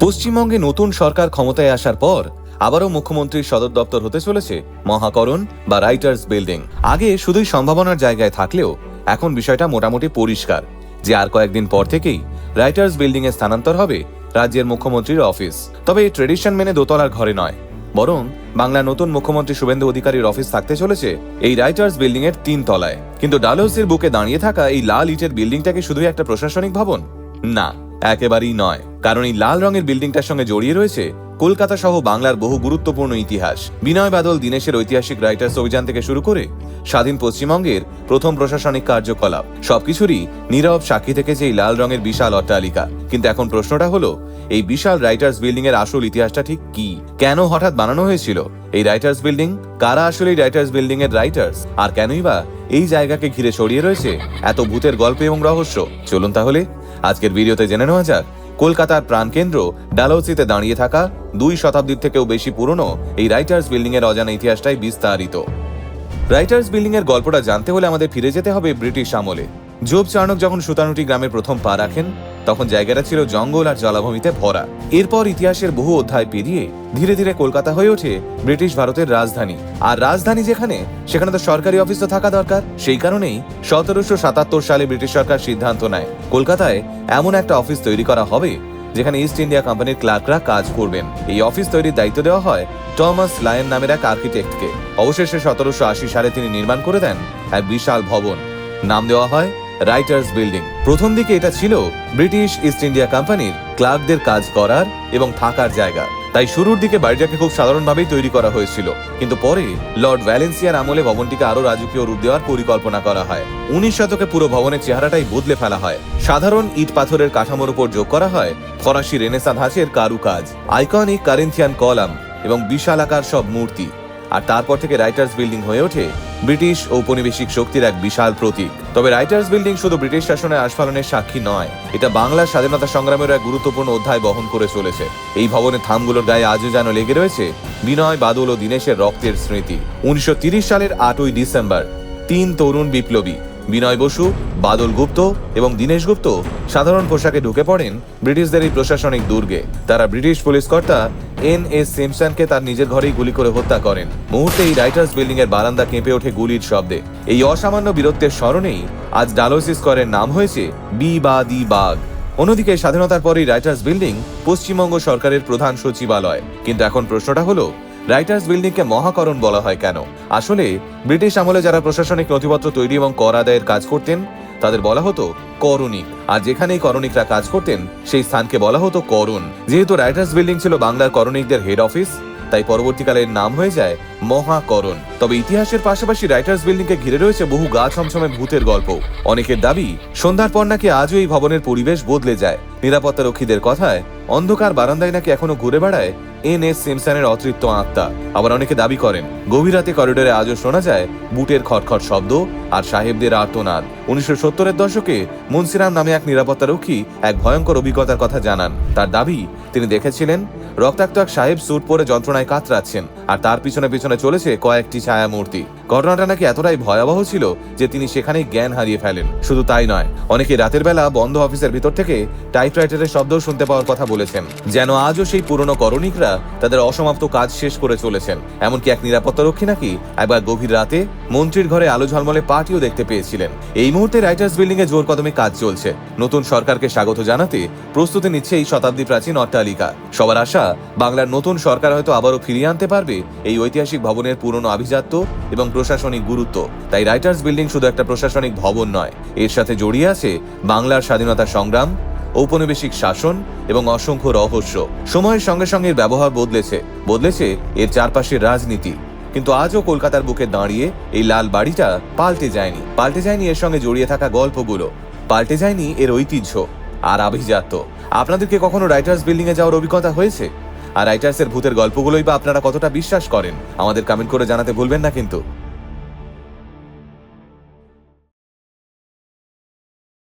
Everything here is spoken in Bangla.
পশ্চিমবঙ্গে নতুন সরকার ক্ষমতায় আসার পর আবারও মুখ্যমন্ত্রীর সদর দপ্তর হতে চলেছে মহাকরণ বা রাইটার্স বিল্ডিং। আগে শুধুই সম্ভাবনার জায়গায় থাকলেও এখন বিষয়টা মোটামুটি পরিষ্কার যে আর কয়েকদিন পর থেকেই রাইটার্স বিল্ডিং এ স্থানান্তর হবে রাজ্যের মুখ্যমন্ত্রীর অফিস। তবে এই ট্রেডিশন মেনে দোতলার ঘরে নয়, বরং বাংলার নতুন মুখ্যমন্ত্রী শুভেন্দু অধিকারীর অফিস থাকতে চলেছে এই রাইটার্স বিল্ডিং এর ৩ তলায়। কিন্তু ডালহৌসির বুকে দাঁড়িয়ে থাকা এই লাল ইটের বিল্ডিংটাকে শুধুই একটা প্রশাসনিক ভবন? না, একেবারেই নয়। কারণ এই লাল রঙের বিল্ডিংটার সঙ্গে জড়িয়ে রয়েছে কলকাতা সহ বাংলার বহু গুরুত্বপূর্ণ ইতিহাস। বিনয় বাদল দীনেশের ঐতিহাসিক রাইটার্স অভিযান থেকে শুরু করে স্বাধীন পশ্চিমবঙ্গের প্রথম প্রশাসনিক কার্যকলাপ, সবকিছুরই নীরব সাক্ষী থেকেছে এই লাল রঙের বিশাল অট্টালিকা। কিন্তু এখন প্রশ্নটা হলো, এই বিশাল রাইটার্স বিল্ডিং এর আসল ইতিহাসটা ঠিক কি? কেন হঠাৎ বানানো হয়েছিল এই রাইটার্স বিল্ডিং? কারা আসলে এই রাইটার্স বিল্ডিং এর রাইটার্স? আর কেনই বা এই জায়গাকে ঘিরে ছড়িয়ে রয়েছে এত ভূতের গল্প এবং রহস্য? চলুন তাহলে আজকের ভিডিওতে জেনে নেওয়া যাক কলকাতার প্রাণকেন্দ্র ডালহৌসিতে দাঁড়িয়ে থাকা 2 শতাব্দীর থেকেও বেশি পুরনো এই রাইটার্স বিল্ডিং এর অজানা ইতিহাসটাই বিস্তারিত। রাইটার্স বিল্ডিং এর গল্পটা জানতে হলে আমাদের ফিরে যেতে হবে ব্রিটিশ আমলে। জোব চার্নক যখন সুতানুটি গ্রামে প্রথম পা রাখেন, তখন জায়গাটা ছিল জঙ্গল আর জলাভূমিতে ভরা। এরপর ইতিহাসের বহু অধ্যায় পেরিয়ে ধীরে ধীরে কলকাতা হয়ে ওঠে ব্রিটিশ ভারতের রাজধানী। আর রাজধানী যেখানে, সেখানে তো সরকারি অফিস তো থাকা দরকার। সেই কারণেই 1777 সালে ব্রিটিশ সরকার সিদ্ধান্ত নেয় কলকাতায় এমন একটা অফিস তৈরি করা হবে যেখানে ইস্ট ইন্ডিয়া কোম্পানির ক্লার্করা কাজ করবেন। এই অফিস তৈরির দায়িত্ব দেওয়া হয় টমাস লায়ন নামের এক আর্কিটেক্টকে। অবশেষে 1780 সালে তিনি নির্মাণ করে দেন এক বিশাল ভবন, নাম দেওয়া হয় রাইটার্স বিল্ডিং। প্রথম দিকে এটা ছিল ব্রিটিশ ইস্ট ইন্ডিয়া কোম্পানির ক্লার্কদের কাজ করার এবং থাকার জায়গা। তাই শুরুর দিকে বাড়িটাকে খুব সাধারণভাবেই তৈরি করা হয়েছিল। কিন্তু পরে লর্ড ভ্যালেন্সিয়ার আমলে ভবনটিকে আরো রাজকীয় রূপ দেওয়ার পরিকল্পনা করা হয়। 19 শতকে পুরো ভবনের চেহারাটাই বদলে ফেলা হয়। সাধারণ ইট পাথরের কাঠামোর উপর যোগ করা হয় ফরাসি রেনেসাঁ ধাঁচের কারুকাজ, আইকনিক কারিন্থিয়ান কলাম এবং বিশালাকার সব মূর্তি। আর তারপর থেকে রাইটার্স বিল্ডিং হয়ে ওঠে ব্রিটিশ ঔপনিবেশিক শক্তির এক বিশাল প্রতীক। তবে রাইটার্স বিল্ডিং শুধু ব্রিটিশ শাসনের আস্ফালনের সাক্ষী নয়, এটা বাংলার স্বাধীনতা সংগ্রামের এক গুরুত্বপূর্ণ অধ্যায় বহন করে চলেছে। এই ভবনের থামগুলোর গায়ে আজও যেন লেগে রয়েছে বিনয় বাদল ও দীনেশের রক্তের স্মৃতি। 1930 সালের 8ই ডিসেম্বর 3 তরুণ বিপ্লবী বিনয় বসু, বাদল গুপ্ত এবং দীনেশ গুপ্ত সাধারণ পোশাকে ঢুকে পড়েন ব্রিটিশদের এই প্রশাসনিক দুর্গে। তারা ব্রিটিশ পুলিশ কর্তা N.S. সিমসনকে তার নিজের ঘরেই গুলি করে হত্যা করেন। মুহূর্তে এই রাইটার্স বিল্ডিং এর বারান্দা কেঁপে ওঠে গুলির শব্দে। এই অসামান্য বীরত্বের স্মরণেই আজ ডালহৌসি স্কয়ারের নাম হয়েছে বি বা দি বাগ। অন্যদিকে স্বাধীনতার পরই রাইটার্স বিল্ডিং পশ্চিমবঙ্গ সরকারের প্রধান সচিবালয়। কিন্তু এখন প্রশ্নটা হলো, রাইটার্স বিল্ডিংকে মহাকরণ বলা হয় কেন? আসলে ব্রিটিশ আমলে যারা প্রশাসনিক নথিপত্র তৈরি এবং কর আদায়ের কাজ করতেন তাদের বলা হতো করণিক। আর যেখানেই করণিকরা কাজ করতেন সেই স্থানকে বলা হতো করণ। যেহেতু রাইটার্স বিল্ডিং ছিল বাংলার করণিকদের হেড অফিস, তাই পরবর্তীকালে এর নাম হয়ে যায় মহাকরণ। তবে ইতিহাসের পাশাপাশি রাইটার্স বিল্ডিং কে ঘিরে রয়েছে বহু গা ছমছমে ভূতের গল্প। অনেকের দাবি সন্ধ্যার পর নাকি আজও এই ভবনের পরিবেশ বদলে যায়। নিরাপত্তা রক্ষীদের কথায় অন্ধকার বারান্দায় নাকি এখনো ঘুরে বেড়ায় N.S. সিমসনের অতৃপ্ত আত্মা। আবার অনেকে দাবি করেন গভীর রাতে করিডোরে আজও শোনা যায় বুটের খটখট শব্দ আর সাহেবদের আর্তনাদ। 1970-এর দশকে মুন্সিরাম নামে এক নিরাপত্তা রক্ষী এক ভয়ঙ্কর অভিজ্ঞতার কথা জানান। তার দাবি, তিনি দেখেছিলেন রক্তাক্ত এক সাহেব স্যুট পরে যন্ত্রণায় কাতরাচ্ছেন আর তার পিছনে পিছনে চলেছে কয়েকটি ছায়া মূর্তি। ঘটনাটা নাকি এতটাই ভয়াবহ ছিল যে তিনি সেখানেই জ্ঞান হারিয়ে ফেলেন। শুধু তাই নয়, অনেকে রাতের বেলা বন্ধ অফিসের ভিতর থেকে টাইপরাইটারের শব্দও শুনতে পাওয়ার কথা বলেছেন, যেন আজও সেই পুরনো করণিকরা তাদের অসমাপ্ত কাজ শেষ করে চলেছেন। এমনকি এক নিরাপত্তা রক্ষী নাকি একবার গভীর রাতে মন্ত্রীর ঘরে আলো ঝলমলে পার্টিও দেখতে পেয়েছিলেন। এই মুহূর্তে রাইটার্স বিল্ডিং এ জোর কদমে কাজ চলছে। নতুন সরকারকে স্বাগত জানাতে প্রস্তুতি নিচ্ছে এই শতাব্দী প্রাচীন অট্টালিকা। সবার আশা, বাংলার নতুন সরকার হয়তো আবারও ফিরিয়ে আনতে পারবে এই ঐতিহাসিক ভবনের পুরনো আভিজাত্য এবং প্রশাসনিক গুরুত্ব। তাই রাইটার্স বিল্ডিং শুধু একটা প্রশাসনিক ভবন নয়, এর সাথে জড়িয়ে আছে বাংলার স্বাধীনতা সংগ্রাম, ঔপনিবেশিক শাসন এবং অসংখ্য রহস্য। সময়ের সঙ্গে সঙ্গে এর ব্যবহার বদলেছে এর চারপাশের রাজনীতি। কিন্তু আজও কলকাতার বুকে দাঁড়িয়ে এই লাল বাড়িটা পাল্টে যায়নি এর সঙ্গে জড়িয়ে থাকা গল্পগুলো, পাল্টে যায়নি এর ঐতিহ্য আর আভিজাত্য। আপনাদেরকে কখনো রাইটার্স বিল্ডিং এ যাওয়ার অভিজ্ঞতা হয়েছে? আর রাইটার্সের ভূতের গল্পগুলোই বা আপনারা কতটা বিশ্বাস করেন? আমাদের কমেন্ট করে জানাতে ভুলবেন না কিন্তু।